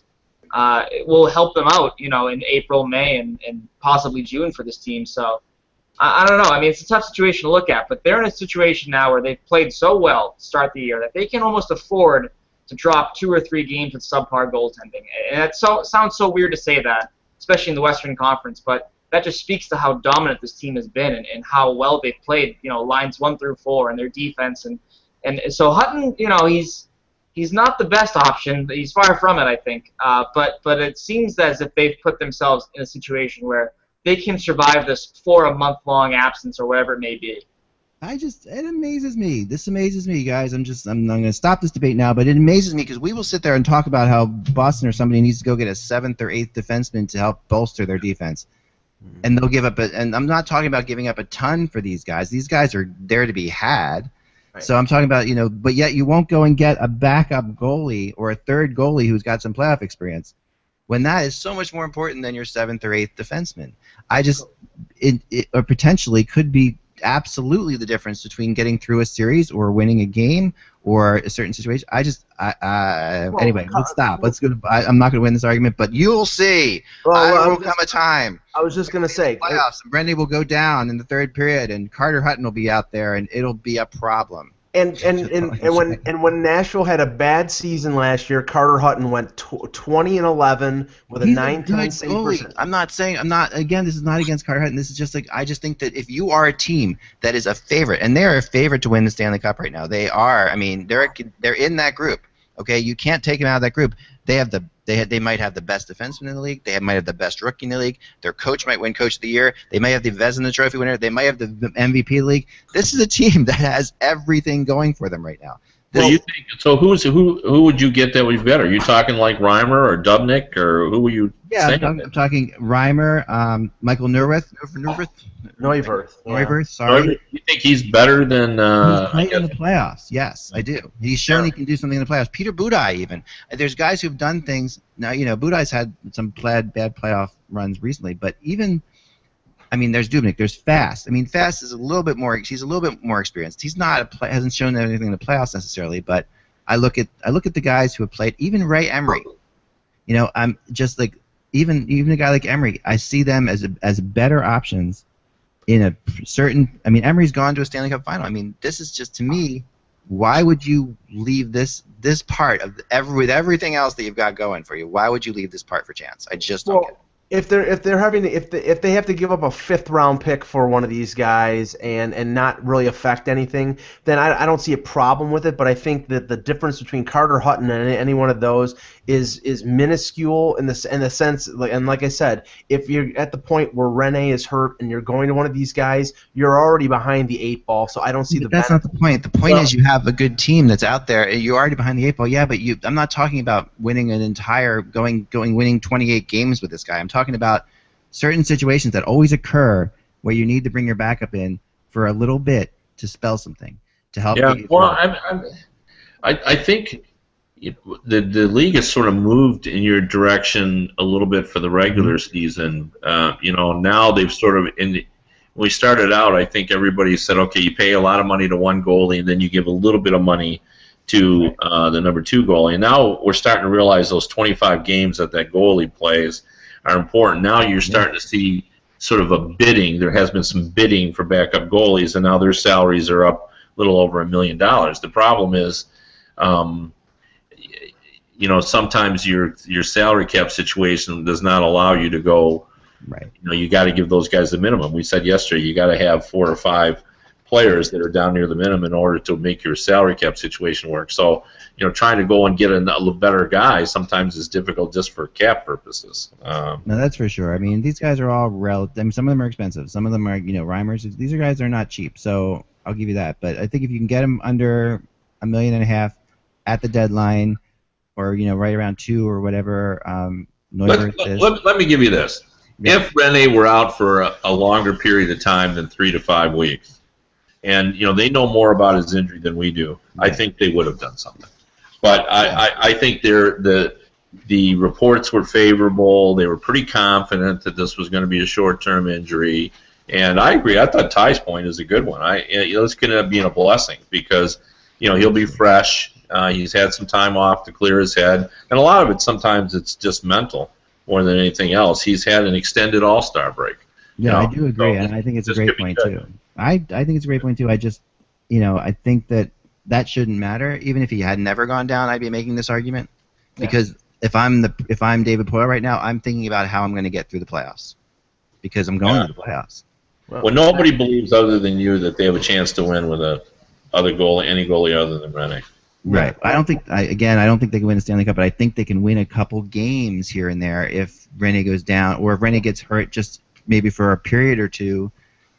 it will help them out, in April, May, and possibly June for this team. So. I don't know. I mean, it's a tough situation to look at, but they're in a situation now where they've played so well to start the year that they can almost afford to drop 2 or 3 games with subpar goaltending. And it sounds so weird to say that, especially in the Western Conference, but that just speaks to how dominant this team has been and how well they've played. Lines 1 through 4 and their defense and so Hutton, he's not the best option. He's far from it, I think. But it seems as if they've put themselves in a situation where they can survive this for a month-long absence or whatever it may be. It amazes me. This amazes me, guys. I'm going to stop this debate now, but it amazes me because we will sit there and talk about how Boston or somebody needs to go get a 7th or 8th defenseman to help bolster their defense. And they'll give up and I'm not talking about giving up a ton for these guys. These guys are there to be had. Right. So I'm talking about, but yet you won't go and get a backup goalie or a third goalie who's got some playoff experience when that is so much more important than your 7th or 8th defenseman. It potentially could be absolutely the difference between getting through a series or winning a game or a certain situation. Anyway, let's stop. Let's go. I'm not going to win this argument, but you'll see. There will come a time. I was just going to say. Playoffs, and Rinne will go down in the 3rd period, and Carter Hutton will be out there, and it'll be a problem. And when Nashville had a bad season last year, Carter Hutton went 20-11 with a 910 save percentage. Again, this is not against Carter Hutton. This is just I just think that if you are a team that is a favorite, and they're a favorite to win the Stanley Cup right now, they are. I mean, they're in that group. Okay, you can't take them out of that group. They might have the best defenseman in the league. They might have the best rookie in the league. Their coach might win Coach of the Year. They might have the Vezina Trophy winner. They might have the MVP of the league. This is a team that has everything going for them right now. Who would you get that would be better? Are you talking like Reimer or Dubnyk, or who were you saying? I'm talking Reimer, Michael Neuwirth. Sorry. You think he's better than? He's played in the playoffs. Yes, I do. He's shown he can do something in the playoffs. Peter Budaj even. There's guys who've done things. Now Budaj's had some bad playoff runs recently, but even. There's Dubnyk. There's Fast. Fast is a little bit more. He's a little bit more experienced. He's hasn't shown anything in the playoffs necessarily. But I look at the guys who have played. Even Ray Emery. I'm just like even a guy like Emery. I see them as better options in a certain. Emery's gone to a Stanley Cup final. This is just to me. Why would you leave this part of with everything else that you've got going for you? Why would you leave this part for chance? I just don't get it. If they have to give up a 5th round pick for one of these guys and not really affect anything, then I don't see a problem with it. But I think that the difference between Carter Hutton and any one of those is minuscule in the sense, and like I said, if you're at the point where Rinne is hurt and you're going to one of these guys, you're already behind the 8 ball. So I don't see That's not the point. The point is you have a good team that's out there. You're already behind the 8 ball. Yeah, but I'm not talking about winning an entire winning 28 games with this guy. I'm talking about certain situations that always occur where you need to bring your backup in for a little bit to spell something to help. Yeah, well, I think the league has sort of moved in your direction a little bit for the regular season. Now they've sort of when we started out, I think everybody said, okay, you pay a lot of money to one goalie, and then you give a little bit of money to the number 2 goalie. And now we're starting to realize those 25 games that goalie plays are important. Now you're starting to see sort of a bidding. There has been some bidding for backup goalies, and now their salaries are up a little over $1 million. The problem is, sometimes your salary cap situation does not allow you to go. Right. You got to give those guys the minimum. We said yesterday you got to have 4 or 5 players that are down near the minimum in order to make your salary cap situation work. So, trying to go and get a better guy sometimes is difficult just for cap purposes. No, that's for sure. These guys are all relative. Some of them are expensive. Some of them are, Reimers. These are guys that are not cheap. So I'll give you that. But I think if you can get them under $1.5 million at the deadline, or right around 2 or whatever. Let me give you this. Yeah. If Rinne were out for a longer period of time than 3 to 5 weeks, and they know more about his injury than we do, I think they would have done something. But I think the reports were favorable. They were pretty confident that this was going to be a short-term injury, and I agree. I thought Ty's point is a good one. It's going to be a blessing because he'll be fresh. He's had some time off to clear his head, and a lot of it sometimes it's just mental more than anything else. He's had an extended All-Star break. Yeah, I do agree, and I think it's a great point too. I think it's a great point too. I just, I think that shouldn't matter. Even if he had never gone down, I'd be making this argument because if I'm David Poile right now, I'm thinking about how I'm going to get through the playoffs. because I'm going to the playoffs. Well, nobody believes other than you that they have a chance to win with any goalie other than Rinne. Right. I don't think they can win a Stanley Cup, but I think they can win a couple games here and there if Rinne goes down, or if Rinne gets hurt just maybe for a period or two.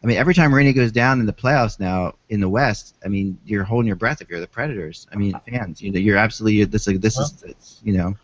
I mean, every time Rinne goes down in the playoffs now in the West, I mean, you're holding your breath if you're the Predators. I mean, fans, you're absolutely this is. You're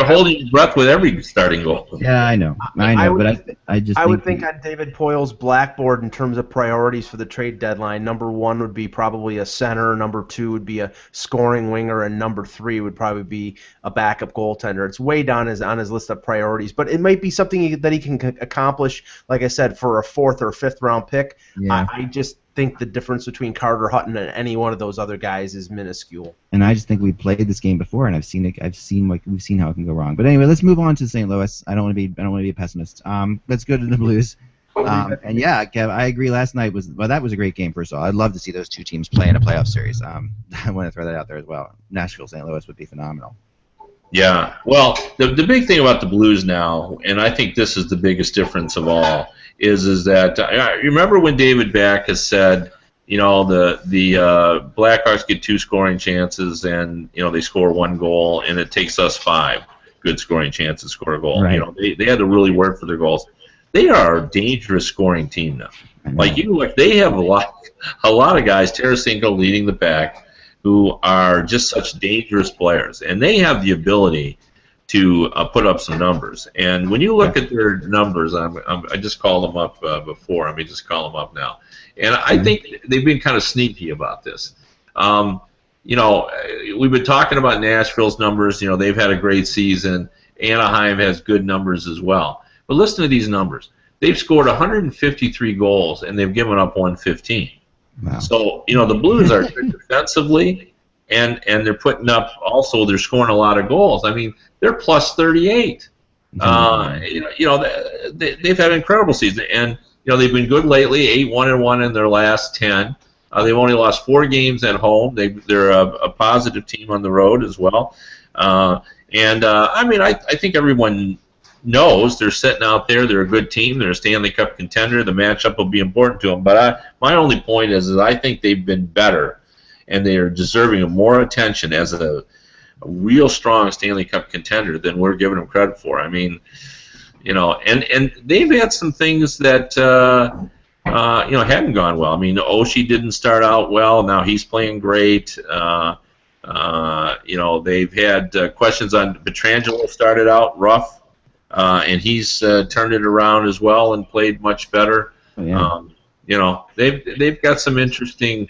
holding your breath with every starting goal. Yeah, I know, but I would think on David Poyle's blackboard in terms of priorities for the trade deadline, number 1 would be probably a center, number 2 would be a scoring winger, and number 3 would probably be a backup goaltender. It's way down on his list of priorities, but it might be something that he can accomplish, like I said, for a 4th or 5th round pick. Yeah. I just think the difference between Carter Hutton and any one of those other guys is minuscule. And I just think we played this game before, and we've seen how it can go wrong. But anyway, let's move on to St. Louis. I don't want to be a pessimist. Let's go to the Blues. And yeah, Kev, I agree. Last night that was a great game. First of all, I'd love to see those two teams play in a playoff series. I want to throw that out there as well. Nashville, St. Louis would be phenomenal. Yeah. Well, the big thing about the Blues now, and I think this is the biggest difference of all, is that you remember when David Back has said, the Blackhawks get 2 scoring chances and they score 1 goal, and it takes us 5 good scoring chances to score a goal. Right. They had to really work for their goals. They are a dangerous scoring team now. Like they have a lot of guys, Tarasenko leading the pack, who are just such dangerous players, and they have the ability to put up some numbers. And when you look at their numbers, I just called them up before. Let me just call them up now. And I think they've been kind of sneaky about this. We've been talking about Nashville's numbers. They've had a great season. Anaheim has good numbers as well. But listen to these numbers. They've scored 153 goals, and they've given up 115. Wow. So, the Blues are good defensively, and they're putting up also, they're scoring a lot of goals. I mean, they're plus 38. They've had an incredible season, and they've been good lately. 8-1-1 in their last 10. They've only lost 4 games at home. They're a positive team on the road as well. I think everyone knows they're sitting out there. They're a good team. They're a Stanley Cup contender. The matchup will be important to them. But my only point is I think they've been better, and they are deserving of more attention as a real strong Stanley Cup contender than we're giving them credit for. I mean, and they've had some things that hadn't gone well. I mean, Oshie didn't start out well. Now he's playing great. They've had questions on Pietrangelo. Started out rough, and he's turned it around as well and played much better. Oh, yeah. They've got some interesting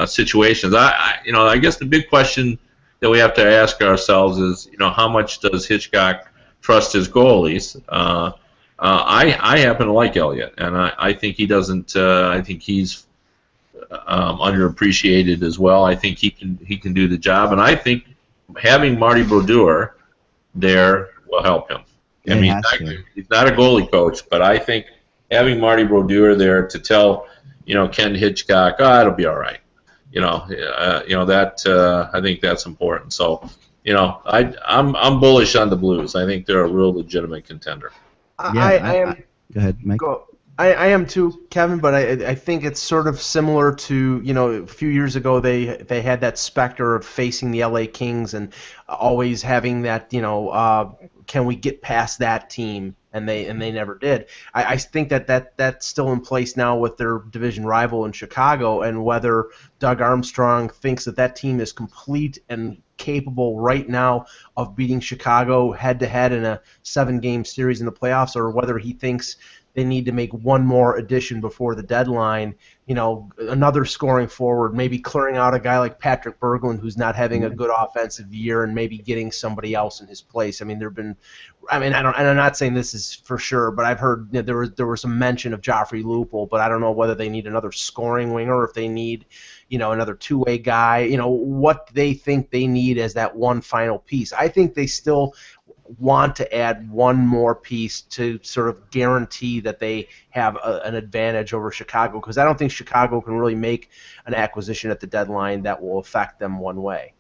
situations. I guess the big question that we have to ask ourselves is, how much does Hitchcock trust his goalies? I happen to like Elliott, and I think he doesn't. I think he's underappreciated as well. I think he can do the job, and I think having Marty Brodeur there will help him. I mean, he's not a goalie coach, but I think having Marty Brodeur there to tell Ken Hitchcock, it'll be all right. I think that's important. So, I'm bullish on the Blues. I think they're a real legitimate contender. I am. Go ahead, Mike. I am too, Kevin. But I think it's sort of similar to a few years ago they had that specter of facing the LA Kings and always having that can we get past that team, and they never did. I think that's still in place now with their division rival in Chicago, and whether Doug Armstrong thinks that team is complete and capable right now of beating Chicago head-to-head in a 7-game series in the playoffs, or whether he thinks they need to make one more addition before the deadline, another scoring forward, maybe clearing out a guy like Patrick Berglund who's not having a good offensive year, and maybe getting somebody else in his place. I mean, and I'm not saying this is for sure, but I've heard there was some mention of Joffrey Lupul, but I don't know whether they need another scoring winger or if they need another two-way guy, what they think they need as that one final piece. I think they still want to add one more piece to sort of guarantee that they have an advantage over Chicago, because I don't think Chicago can really make an acquisition at the deadline that will affect them one way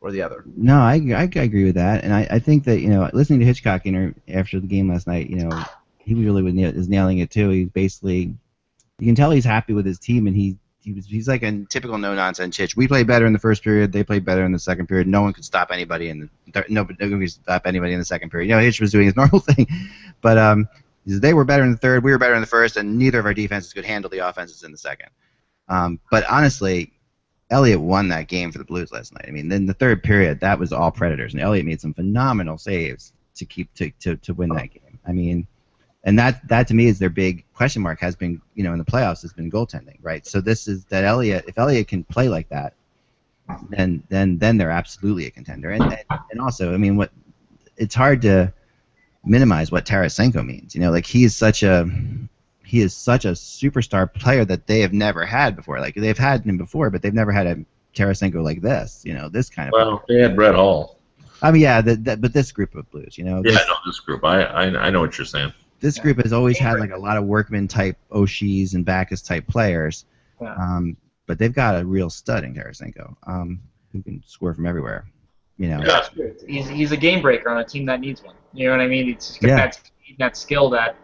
or the other. No, I agree with that, and I think that listening to Hitchcock after the game last night, is nailing it too. He's basically, you can tell he's happy with his team, and he's like a typical no-nonsense Hitch. We played better in the first period. They played better in the second period. No one could stop anybody nobody could stop anybody in the second period. Hitch was doing his normal thing, but they were better in the third. We were better in the first, and neither of our defenses could handle the offenses in the second. But honestly, Elliott won that game for the Blues last night. I mean, in the third period, that was all Predators, and Elliott made some phenomenal saves to win that game. I mean. And that to me is their big question mark, has been, in the playoffs, has been goaltending, right? So this is that if Elliott can play like that, then they're absolutely a contender. And also, I mean, it's hard to minimize what Tarasenko means. Like he is such a superstar player that they have never had before. Like they've had him before, but they've never had a Tarasenko like this. This kind of. Well, they had Brett Hull. I mean, yeah, but this group of Blues, Yeah, I know this group. I know what you're saying. This group has always had like a lot of workman-type O'Shees and Backus-type players, but they've got a real stud in Tarasenko, who can score from everywhere. Yeah. He's a game breaker on a team that needs one. You know what I mean? It's just that skill that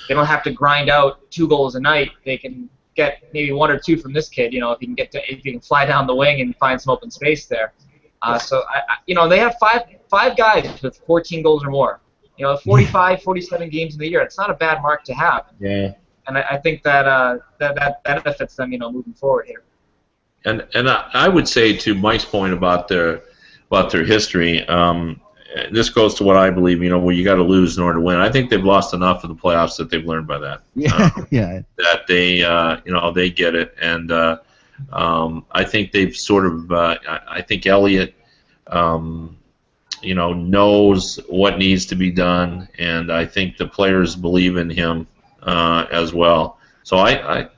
they don't have to grind out 2 goals a night. They can get maybe 1 or 2 from this kid. If he can fly down the wing and find some open space there. So they have five guys with 14 goals or more. 45, 47 games in the year. It's not a bad mark to have. Yeah. And I think that benefits them, moving forward here. And I would say, to Mike's point about their history, this goes to what I believe. Where you got to lose in order to win. I think they've lost enough in the playoffs that they've learned by that. Yeah. That they get it, and I think they've sort of. I think Elliott. Knows what needs to be done, and I think the players believe in him as well. So I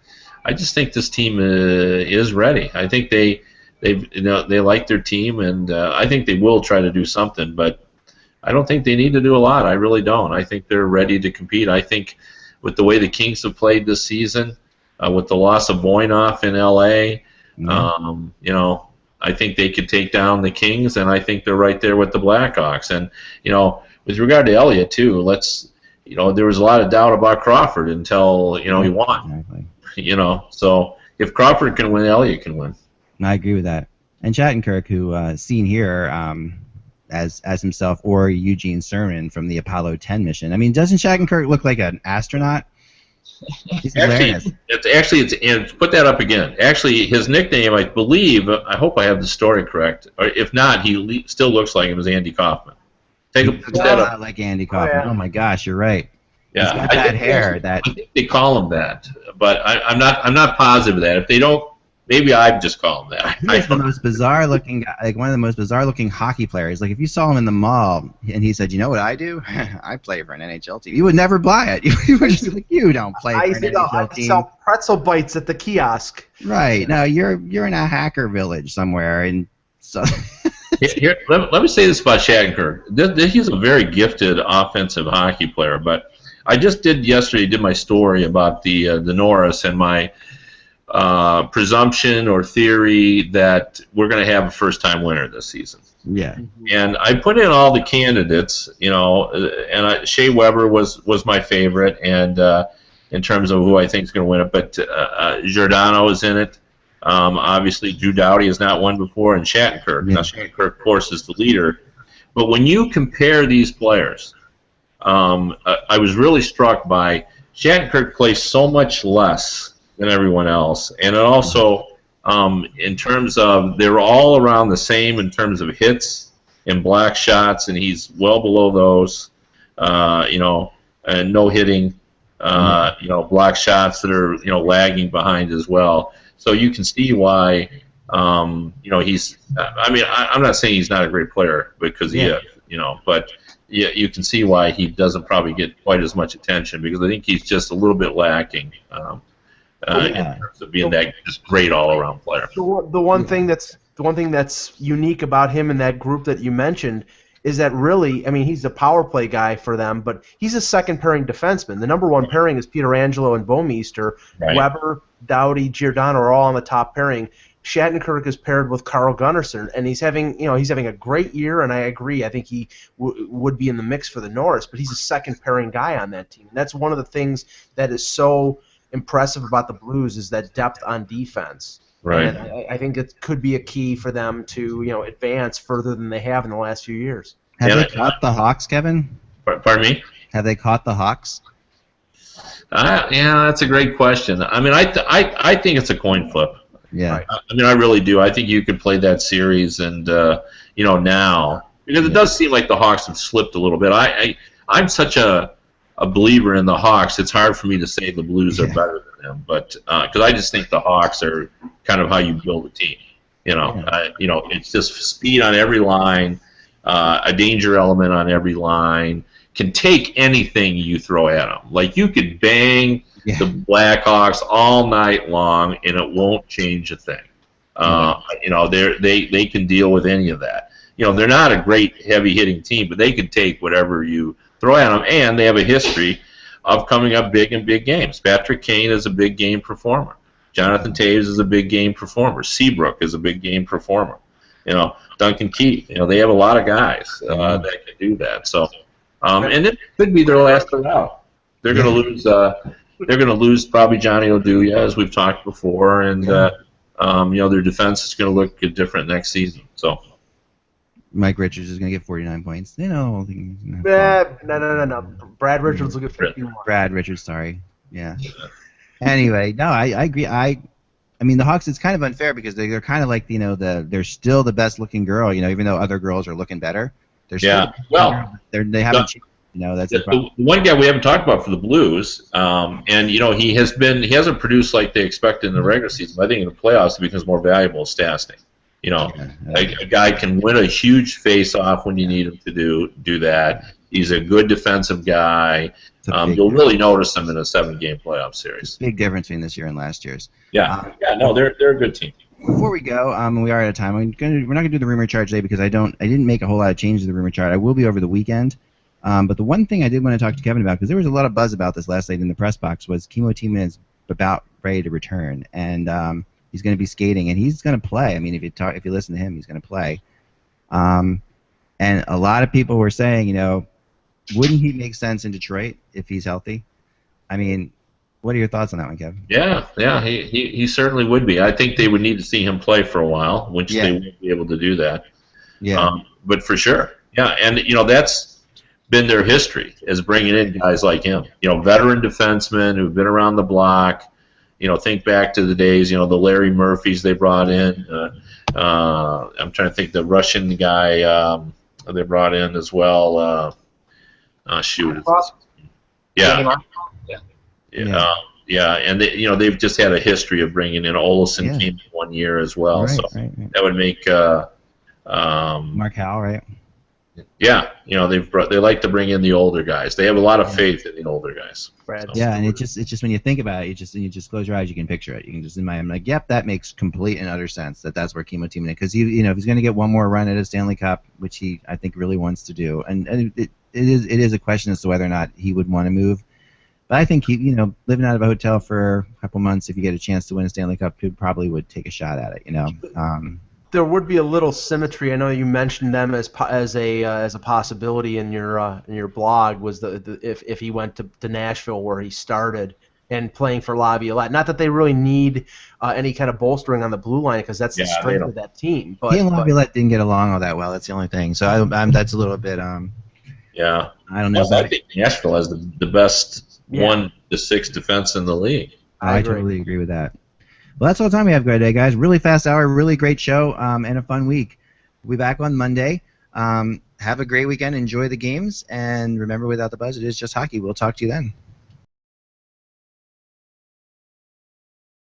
just think this team is ready. I think they like their team, and I think they will try to do something, but I don't think they need to do a lot. I really don't. I think they're ready to compete. I think with the way the Kings have played this season, with the loss of Voynov in L.A., I think they could take down the Kings, and I think they're right there with the Blackhawks. And with regard to Elliott too, there was a lot of doubt about Crawford until he won. Exactly. So if Crawford can win, Elliott can win. I agree with that. And Shattenkirk, who seen here as himself, or Eugene Cernan from the Apollo 10 mission. I mean, doesn't Shattenkirk look like an astronaut? It's put that up again. Actually, his nickname, I believe, I hope I have the story correct, or if not, he still looks like him as Andy Kaufman. Put that up. Like Andy Kaufman. Oh my gosh, you're right. Yeah, he's got that hair. I think they call him that, but I'm not positive of that. If they don't, maybe I just call him that. He's the most bizarre looking, one of the most bizarre looking hockey players. Like if you saw him in the mall and he said, "You know what I do? I play for an NHL team." You would never buy it. You would just be like, "You don't play for an NHL team." I sell pretzel bites at the kiosk. Right. No, you're in a hacker village somewhere, and so. Here, let me say this about Shattenkirk. He's a very gifted offensive hockey player, but I just did my story about the Norris, and my presumption or theory that we're going to have a first-time winner this season. Yeah. And I put in all the candidates, and Shea Weber was my favorite, and in terms of who I think is going to win it, but Giordano is in it. Obviously, Drew Doughty has not won before, and Shattenkirk. Yeah. Now, Shattenkirk, of course, is the leader. But when you compare these players, I was really struck by Shattenkirk plays so much less than everyone else, and it also, in terms of, they're all around the same in terms of hits and block shots, and he's well below those, and no hitting, block shots that are lagging behind as well. So you can see why, he's. I mean, I'm not saying he's not a great player because he is, but you can see why he doesn't probably get quite as much attention, because I think he's just a little bit lacking in terms of being that just great all-around player. The one thing that's unique about him in that group that you mentioned is that really, I mean, he's a power play guy for them, but he's a second pairing defenseman. The number one pairing is Peter Angelo and Bouwmeester. Right. Weber, Doughty, Giordano are all on the top pairing. Shattenkirk is paired with Carl Gunnarsson, and he's having a great year, and I agree. I think he would be in the mix for the Norris, but he's a second pairing guy on that team. And that's one of the things that is so impressive about the Blues is that depth on defense. Right. And I think it could be a key for them to advance further than they have in the last few years. Have they caught the Hawks, Kevin? Pardon me? Have they caught the Hawks? Yeah, that's a great question. I mean, I think it's a coin flip. Yeah. Right. I mean, I really do. I think you could play that series, and now, because it does seem like the Hawks have slipped a little bit. I'm such a believer in the Hawks. It's hard for me to say the Blues are better than them, but because I just think the Hawks are kind of how you build a team. It's just speed on every line, a danger element on every line. Can take anything you throw at them. Like you could bang the Blackhawks all night long, and it won't change a thing. They can deal with any of that. They're not a great heavy hitting team, but they can take whatever you throw at them, and they have a history of coming up big in big games. Patrick Kane is a big game performer. Jonathan Toews is a big game performer. Seabrook is a big game performer. Duncan Keith. They have a lot of guys that can do that. So, and it could be their last hurrah. They're going to lose. They're going to lose probably Johnny Oduya, as we've talked before, and their defense is going to look different next season. So, Mike Richards is going to get 49 points. No. Brad Richards will get 51. Brad Richards, sorry. Yeah. Anyway, no, I agree. I mean, the Hawks. It's kind of unfair because they're kind of like they're still the best looking girl. Even though other girls are looking better, they're still they haven't changed. That's the one guy we haven't talked about for the Blues, and he hasn't produced like they expected in the regular season. But I think in the playoffs he becomes more valuable. Is Stastny. A guy can win a huge face-off when you need him to do that. He's a good defensive guy. You'll really notice him in a 7-game playoff series. Big difference between this year and last year's. Yeah, they're a good team. Before we go, we are out of time. We're not going to do the rumor chart today because I didn't make a whole lot of changes to the rumor chart. I will be over the weekend. But the one thing I did want to talk to Kevin about, because there was a lot of buzz about this last night in the press box, was Timonen is about ready to return, and he's going to be skating, and he's going to play. I mean, if you listen to him, he's going to play. And a lot of people were saying, wouldn't he make sense in Detroit if he's healthy? I mean, what are your thoughts on that one, Kevin? Yeah, he certainly would be. I think they would need to see him play for a while, which they won't be able to do that. Yeah. But for sure, yeah, and that's been their history, is bringing in guys like him. Veteran defensemen who've been around the block. Think back to the days, the Larry Murphys they brought in. I'm trying to think the Russian guy they brought in as well. Yeah, and they've just had a history of bringing in Olsen came in 1 year as well, right. That would make Mark Howell, right? Yeah, they like to bring in the older guys. They have a lot of faith in the older guys. Yeah, and it's just when you think about it, you just close your eyes, you can picture it. You can just in my mind like, yep, that makes complete and utter sense. That's where Timonen, because if he's going to get one more run at a Stanley Cup, which he I think really wants to do, and it is a question as to whether or not he would want to move. But I think living out of a hotel for a couple months, if you get a chance to win a Stanley Cup, he probably would take a shot at it. There would be a little symmetry. I know you mentioned them as a possibility in your blog. Was if he went to Nashville where he started and playing for Laviolette. Not that they really need any kind of bolstering on the blue line because that's the strength of that team. But he and Laviolette didn't get along all that well. That's the only thing. So that's a little bit. Yeah. I don't know. I think Nashville has the best 1 to 6 defense in the league. I totally agree with that. Well, that's all the time we have today, guys. Really fast hour, really great show, and a fun week. We'll be back on Monday. Have a great weekend. Enjoy the games. And remember, without the buzz, it is just hockey. We'll talk to you then.